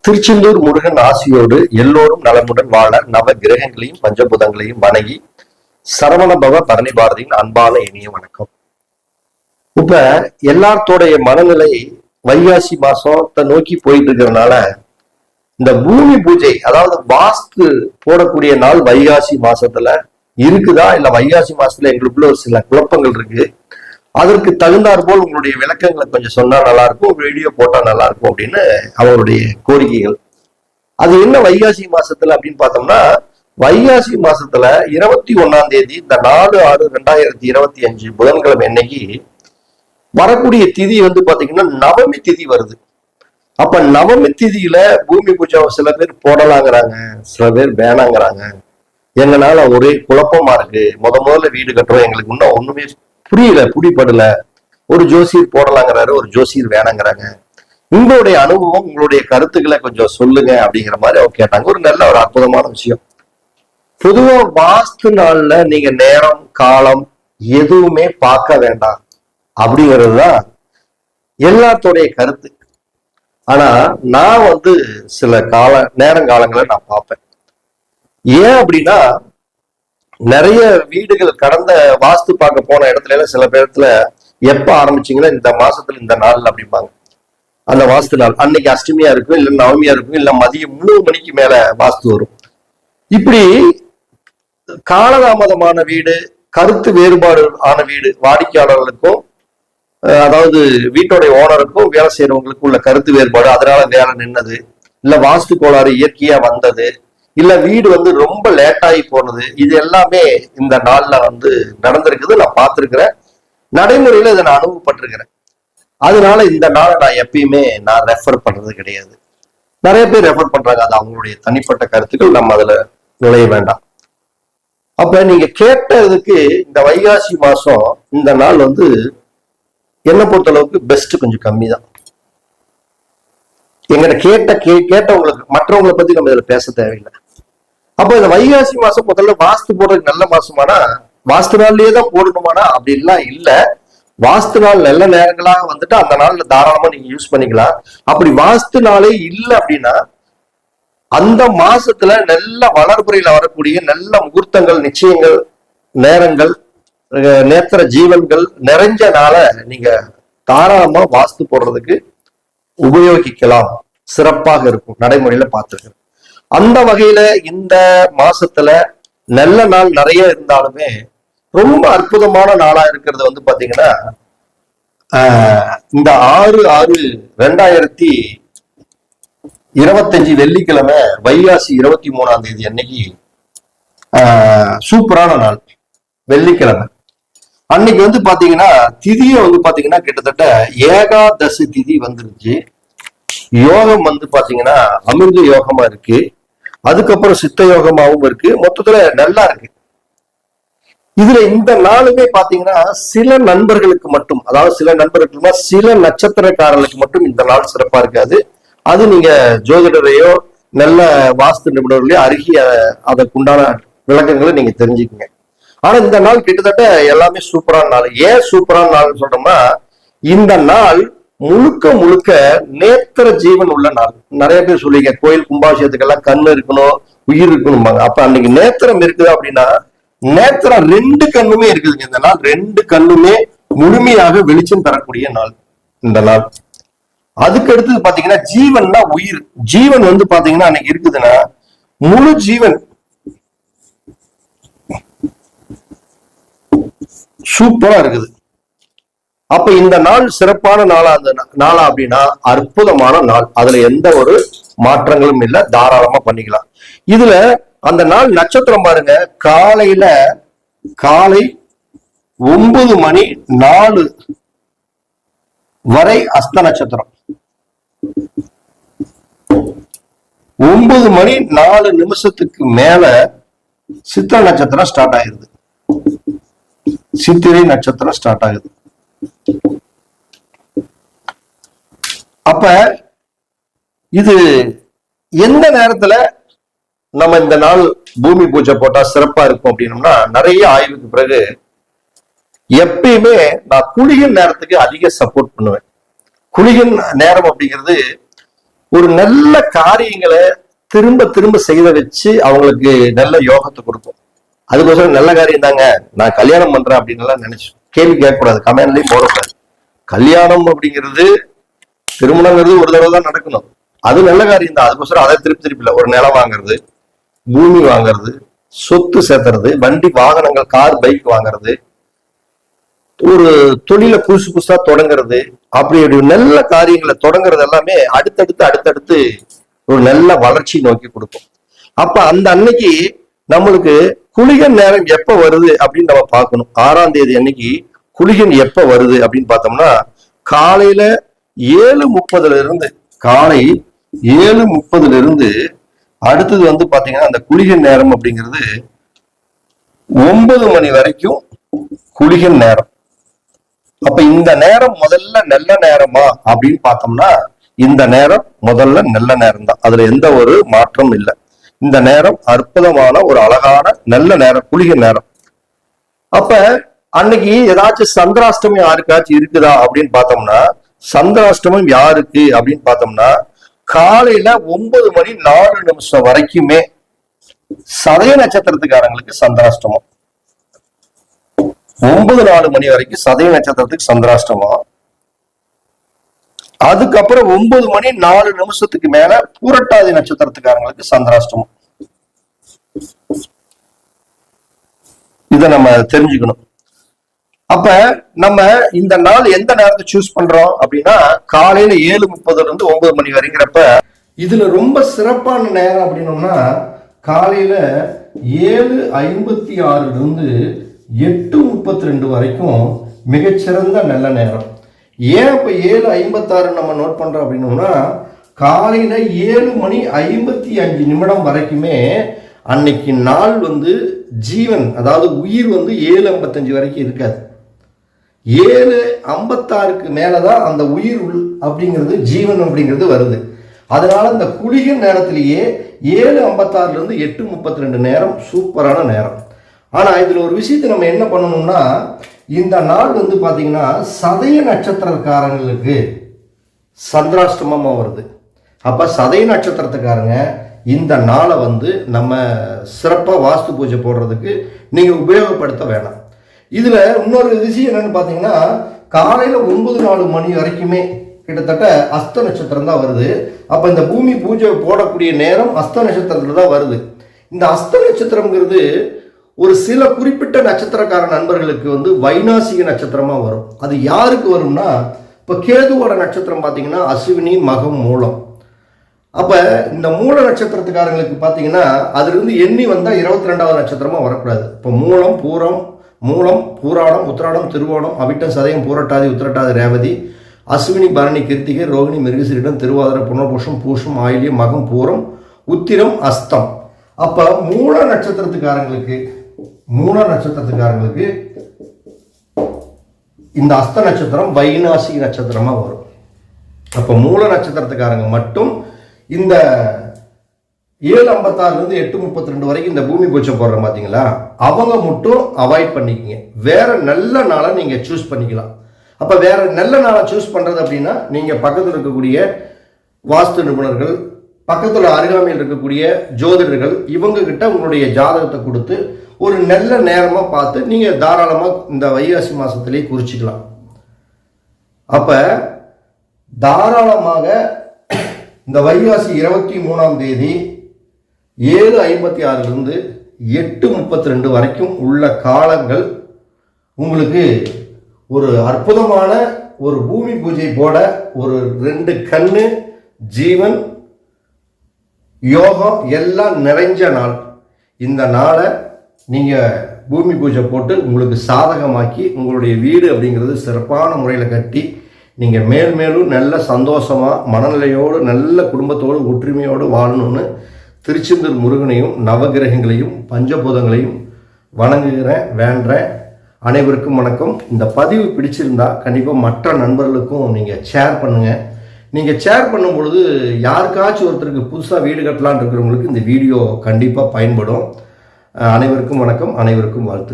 திருச்செந்தூர் முருகன் ஆசியோடு எல்லோரும் நலமுடன் வாழ நவ கிரகங்களையும் பஞ்சபூதங்களையும் வணங்கி சரவணபவ பரணி பாரதியின் அன்பான இனிய வணக்கம். இப்ப எல்லாத்தோடைய மனநிலை வைகாசி மாசத்தை நோக்கி போயிட்டு இருக்கிறதுனால இந்த பூமி பூஜை, அதாவது வாஸ்து போடக்கூடிய நாள் வைகாசி மாசத்துல இருக்குதா இல்ல வைகாசி மாசத்துல எங்களுக்குள்ள ஒரு சில குழப்பங்கள் இருக்கு. அதற்கு தகுந்தாற் போல் உங்களுடைய விளக்கங்களை கொஞ்சம் சொன்னா நல்லா இருக்கும், வீடியோ போட்டா நல்லா இருக்கும் அப்படின்னு அவருடைய கோரிக்கைகள். அது என்ன வைகாசி மாசத்துல அப்படின்னு பார்த்தோம்னா, வைகாசி மாசத்துல 21ஆம் தேதி இந்த 4/6/2025 புதன்கிழமை அன்னைக்கு வரக்கூடிய திதி பாத்தீங்கன்னா நவமி திதி வருது. அப்ப நவமி திதியில பூமி பூஜை சில பேர் போடலாங்கிறாங்க, சில பேர் வேணாங்கிறாங்க. எங்கனால ஒரே குழப்பமா இருக்கு, முதல்ல வீடு கட்டுறோம், எங்களுக்கு இன்னும் ஒண்ணுமே புரியல, புடிப்படல. ஒரு ஜோசியர் போடலாங்கிறாரு, ஒரு ஜோசியர் வேணாங்கிறாங்க. உங்களுடைய அனுபவம், உங்களுடைய கருத்துக்களை கொஞ்சம் சொல்லுங்க அப்படிங்கிற மாதிரி அவங்க கேட்டாங்க. ஒரு நல்ல ஒரு அற்புதமான விஷயம். பொதுவா வாஸ்து நாள்ல நீங்க நேரம் காலம் எதுவுமே பார்க்க வேண்டாம் அப்படிங்கிறது தான் எல்லாத்தோடைய கருத்து. ஆனா நான் சில நேரங்காலங்களை நான் பார்ப்பேன். ஏன் அப்படின்னா, நிறைய வீடுகள் கடந்த வாஸ்து பார்க்க போன இடத்துல எல்லாம் சில பேரத்துல எப்ப ஆரம்பிச்சீங்கன்னா இந்த மாசத்துல இந்த நாள் அப்படிம்பாங்க. அந்த வாஸ்து நாள் அன்னைக்கு அஷ்டமியா இருக்கும், இல்ல நவமியா இருக்கும், இல்ல மதியம் 3 மணிக்கு மேல வாஸ்து வரும். இப்படி காலதாமதமான வீடு, கருத்து வேறுபாடு ஆன வீடு, வாடிக்கையாளர்களுக்கும் அதாவது வீட்டோடைய ஓனருக்கும் வேலை செய்யறவங்களுக்கும் உள்ள கருத்து வேறுபாடு, அதனால வேலை நின்னது, இல்ல வாஸ்து கோளாறு இயற்கையா வந்தது, இல்ல வீடு ரொம்ப லேட் ஆகி போனது, இது எல்லாமே இந்த நாள்ல நடந்திருக்குது. நான் பார்த்திருக்கிறேன், நடைமுறையில இதை நான் அனுபவப்பட்டிருக்கிறேன். அதனால இந்த நாளை நான் எப்பயுமே நான் ரெஃபர் பண்றது கிடையாது. நிறைய பேர் ரெஃபர் பண்றாங்க, அது அவங்களுடைய தனிப்பட்ட கருத்துக்கள், நம்ம அதுல நுழைய வேண்டாம். அப்ப நீங்க கேட்டதுக்கு இந்த வைகாசி மாசம் இந்த நாள் என்னை பொறுத்த அளவுக்கு பெஸ்ட் கொஞ்சம் கம்மி தான். எங்கிட்ட கேட்டவங்களுக்கு, மற்றவங்களை பத்தி நம்ம இதுல பேச தேவையில்லை. அப்ப இந்த வைகாசி மாசம் முதல்ல வாஸ்து போடுறதுக்கு நல்ல மாசமானா, வாஸ்து நாள்லயே தான் போடணுமானா அப்படின்லாம் இல்ல. வாஸ்து நாள் நல்ல நேரங்களாக அந்த நாள்ல தாராளமா நீங்க யூஸ் பண்ணிக்கலாம். அப்படி வாஸ்து நாளே இல்லை அப்படின்னா, அந்த மாசத்துல நல்ல வளர்புறையில வரக்கூடிய நல்ல முகூர்த்தங்கள், நிச்சயங்கள், நேரங்கள், நேத்திர ஜீவன்கள் நிறைஞ்ச நாள நீங்க தாராளமா வாஸ்து போடுறதுக்கு உபயோகிக்கலாம். சிறப்பாக இருக்கும், நடைமுறையில பார்த்துருக்கேன். அந்த வகையில இந்த மாசத்துல நல்ல நாள் நிறைய இருந்தாலுமே ரொம்ப அற்புதமான நாளா இருக்கிறது பாத்தீங்கன்னா, இந்த 6/6/2025 வெள்ளிக்கிழமை வைகாசி 23ஆம் தேதி அன்னைக்கு சூப்பரான நாள். வெள்ளிக்கிழமை அன்னைக்கு பாத்தீங்கன்னா திதியை பாத்தீங்கன்னா கிட்டத்தட்ட ஏகாதசி திதி வந்துருச்சு. யோகம் பாத்தீங்கன்னா அமிர்த யோகமா இருக்கு, அதுக்கப்புறம் சித்த யோகமாவும் இருக்கு, மொத்தத்துல நல்லா இருக்கு. இதுல இந்த நாளுமே பாத்தீங்கன்னா சில நண்பர்களுக்கு மட்டும், அதாவது சில நண்பர்களுக்கு, சில நட்சத்திரக்காரர்களுக்கு மட்டும் இந்த நாள் சிறப்பா இருக்காது. அது நீங்க ஜோதிடரையோ நல்ல வாஸ்து நிபுணர்களையோ அருகி அதற்குண்டான விளக்கங்களை நீங்க தெரிஞ்சுக்கங்க. ஆனா இந்த நாள் கிட்டத்தட்ட எல்லாமே சூப்பரான நாள். ஏன் சூப்பரான நாள் சொல்றோம்னா, இந்த நாள் முழுக்க முழுக்க நேத்திர ஜீவன் உள்ள நாள். நிறைய பேர் சொல்லிங்க கோயில் கும்பாபிஷேகத்துக்கெல்லாம் கண்ணு இருக்கணும், உயிர் இருக்கணும்பாங்க. அப்ப அன்னைக்கு நேத்திரம் இருக்குது அப்படின்னா, நேத்திரம் 2 கண்ணுமே இருக்குதுங்க. இந்த நாள் 2 கண்ணுமே முழுமையாக வெளிச்சம் தரக்கூடிய நாள் இந்த நாள். அதுக்கு அடுத்தது பாத்தீங்கன்னா ஜீவன்னா உயிர். ஜீவன் பாத்தீங்கன்னா அன்னைக்கு இருக்குதுன்னா முழு ஜீவன் சூப்பரா இருக்குது. அப்ப இந்த நாள் சிறப்பான நாளா அப்படின்னா அற்புதமான நாள். அதுல எந்த ஒரு மாற்றங்களும் இல்லை, தாராளமா பண்ணிக்கலாம். இதுல அந்த நாள் நட்சத்திரம் பாருங்க, காலை 9:04 வரை அஸ்த நட்சத்திரம், 9:04 மேல சித்திரை நட்சத்திரம் ஸ்டார்ட் ஆயிருது. சித்திரை நட்சத்திரம் ஸ்டார்ட் ஆகுது. அப்ப இது எந்த நேரத்துல நம்ம இந்த நாள் பூமி பூஜை போட்டா சிறப்பா இருக்கும் அப்படின்னோம்னா, நிறைய ஆய்வுக்கு பிறகு எப்பயுமே நான் குளிகன் நேரத்துக்கு அதிக சப்போர்ட் பண்ணுவேன். குளிகன் நேரம் அப்படிங்கிறது ஒரு நல்ல காரியங்களை திரும்ப திரும்ப செய்த வச்சு அவங்களுக்கு நல்ல யோகத்தை கொடுக்கும். அதுக்கோசரம் நல்ல காரியம் தாங்க நான் கல்யாணம் பண்றேன் அப்படின்னு எல்லாம் நினைச்சு கேள்வி கேட்கக்கூடாது, கமெண்ட்லயும் போடக்கூடாது. கல்யாணம் அப்படிங்கிறது, திருமணங்கிறது ஒரு தடவை தான் நடக்கணும். அது நல்ல காரியம் தான். அதுக்கோசரம் அதை திருப்பி இல்லை. ஒரு நிலம் வாங்குறது, பூமி வாங்குறது, சொத்து சேர்த்துறது, வண்டி வாகனங்கள், கார், பைக் வாங்குறது, ஒரு தொழில புதுசா தொடங்குறது, அப்படி நல்ல காரியங்களை தொடங்குறது எல்லாமே அடுத்தடுத்து ஒரு நல்ல வளர்ச்சி நோக்கி கொடுக்கும். அப்ப அந்த அன்னைக்கு நம்மளுக்கு குளிகன் நேரம் எப்ப வருது அப்படின்னு நம்ம பார்க்கணும். 6ஆம் தேதி அன்னைக்கு குளிகன் எப்ப வருது அப்படின்னு பார்த்தோம்னா காலையில 7:30 இருந்து, காலை 7:30 இருந்து அடுத்தது வந்து பாத்தீங்கன்னா அந்த குளிகன் நேரம் அப்படிங்கிறது 9 மணி வரைக்கும் குளிகன் நேரம். அப்ப இந்த நேரம் முதல்ல நல்ல நேரமா அப்படின்னு பார்த்தோம்னா இந்த நேரம் முதல்ல நல்ல நேரம் தான். அதுல எந்த ஒரு மாற்றம் இல்லை. இந்த நேரம் அற்புதமான ஒரு அழகான நல்ல நேரம், குளிகை நேரம். அப்ப அன்னைக்கு ஏதாச்சும் சந்திராஷ்டமம் யாருக்காச்சும் இருக்குதா அப்படின்னு பார்த்தோம்னா, சந்திராஷ்டமம் யாருக்கு அப்படின்னு பார்த்தோம்னா காலையில 9:04 வரைக்குமே சதய நட்சத்திரத்துக்காரங்களுக்கு சந்திராஷ்டமம். 9:04 வரைக்கும் சதய நட்சத்திரத்துக்கு சந்திராஷ்டமம். அதுக்கப்புறம் 9:04 மேல பூரட்டாதி நட்சத்திரத்துக்காரங்களுக்கு சந்திராஷ்டமம். இத நம்ம தெரிஞ்சுக்கணும். அப்ப நம்ம இந்த நாள் எந்த நேரத்தை சூஸ் பண்றோம் அப்படின்னா காலையில 7:30 இருந்து 9 மணி வரைங்கிறப்ப இதுல ரொம்ப சிறப்பான நேரம் அப்படின்னோம்னா காலையில 7:56 இருந்து 8:32 வரைக்கும் மிகச்சிறந்த நல்ல நேரம். ஏன் இப்ப 7:56 நம்ம நோட் பண்றோம் அப்படின்னோம்னா காலையில 7:55 வரைக்குமே அன்னைக்கு நாள் வந்து ஜீவன், அதாவது உயிர் வந்து 7:55 வரைக்கும் இருக்காது. 7:56 மேலதான் அந்த உயிர் அப்படிங்கிறது, ஜீவன் அப்படிங்கிறது வருது. அதனால இந்த குளிகை நேரத்திலேயே 7:56 இருந்து 8:32 நேரம் சூப்பரான நேரம். ஆனா இதுல ஒரு விஷயத்தை நம்ம என்ன பண்ணணும்னா, இந்த நாள் வந்து பாத்தீங்கன்னா சதய நட்சத்திரக்காரங்களுக்கு சந்திராஷ்டமமா வருது. அப்ப சதய நட்சத்திரத்துக்காரங்க இந்த நாளை வந்து நம்ம சிறப்பா வாஸ்து பூஜை போடுறதுக்கு நீங்க உபயோகப்படுத்த வேணாம். இதுல இன்னொரு விஷயம் என்னன்னு பாத்தீங்கன்னா காலையில 9:04 வரைக்குமே கிட்டத்தட்ட அஸ்த நட்சத்திரம் தான் வருது. அப்ப இந்த பூமி பூஜை போடக்கூடிய நேரம் அஸ்த நட்சத்திரத்துல தான் வருது. இந்த அஸ்த நட்சத்திரம்ங்கிறது ஒரு சில குறிப்பிட்ட நட்சத்திரக்கார நண்பர்களுக்கு வந்து வைநாசிக நட்சத்திரமா வரும். அது யாருக்கு வரும்னா இப்ப கேதுவோட நட்சத்திரம் பாத்தீங்கன்னா அஸ்வினி, மகம், மூலம். அப்ப இந்த மூல நட்சத்திரத்துக்காரங்களுக்கு பாத்தீங்கன்னா அதுல இருந்து எண்ணி வந்தா 22வது நட்சத்திரமா வரக்கூடாது. இப்ப மூலம், பூராடம், உத்திராடம், திருவோணம், அவிட்டம், சதயம், பூரட்டாதி, உத்திரட்டாதி, ரேவதி, அஸ்வினி, பரணி, கிருத்திகை, ரோகிணி, மிருகசீரிடம், திருவாதிரை, புனர்பூஷம், பூஷம், ஆயில்யம், மகம், பூரம், உத்திரம், அஸ்தம். அப்ப மூல நட்சத்திரத்துக்காரங்களுக்கு இந்த அஸ்த நட்சத்திரம் வைநாசிக நட்சத்திரமா வரும். அப்ப மூல நட்சத்திரத்துக்காரங்க மட்டும் இந்த 7:56 இருந்து 8:32 வரைக்கும் இந்த பூமி பூஜை போடுறோம் பாத்தீங்களா, அவங்க மட்டும் அவாய்ட் பண்ணிக்கங்க. வேற நல்ல நாளை நீங்க சூஸ் பண்ணிக்கலாம். அப்ப வேற நல்ல நாளை சூஸ் பண்றது அப்படின்னா நீங்க பக்கத்தில் இருக்கக்கூடிய வாஸ்து நிபுணர்கள், பக்கத்துல அருகாமையில் இருக்கக்கூடிய ஜோதிடர்கள், இவங்க கிட்ட உங்களுடைய ஜாதகத்தை கொடுத்து ஒரு நல்ல நேரமா பார்த்து நீங்க தாராளமா இந்த வைகாசி மாசத்திலேயே குறிச்சிக்கலாம். அப்ப தாராளமாக இந்த வைகாசி 23ஆம் தேதி 7:56 இருந்து 8:32 வரைக்கும் உள்ள காலங்கள் உங்களுக்கு ஒரு அற்புதமான ஒரு பூமி பூஜை போட ஒரு 2 கண்ணு, ஜீவன், யோகம் எல்லாம் நிறைஞ்ச நாள். இந்த நாளை நீங்க பூமி பூஜை போட்டு உங்களுக்கு சாதகமாக்கி உங்களுடைய வீடு அப்படிங்கிறது சிறப்பான முறையில் கட்டி நீங்க மேலும் நல்ல சந்தோஷமா மனநிலையோடு நல்ல குடும்பத்தோடு ஒற்றுமையோடு வாழணும்னு திருச்செந்தூர் முருகனையும் நவகிரகங்களையும் பஞ்சபூதங்களையும் வணங்குகிறேன், வேண்டேன். அனைவருக்கும் வணக்கம். இந்த பதிவு பிடிச்சிருந்தா கண்டிப்பாக மற்ற நண்பர்களுக்கும் நீங்கள் ஷேர் பண்ணுங்கள். நீங்கள் ஷேர் பண்ணும் பொழுது யாருக்காச்சும் ஒருத்தருக்கு புதுசாக வீடு கட்டலான்னு இருக்கிறவங்களுக்கு இந்த வீடியோ கண்டிப்பாக பயன்படும். அனைவருக்கும் வணக்கம், அனைவருக்கும் வாழ்த்து.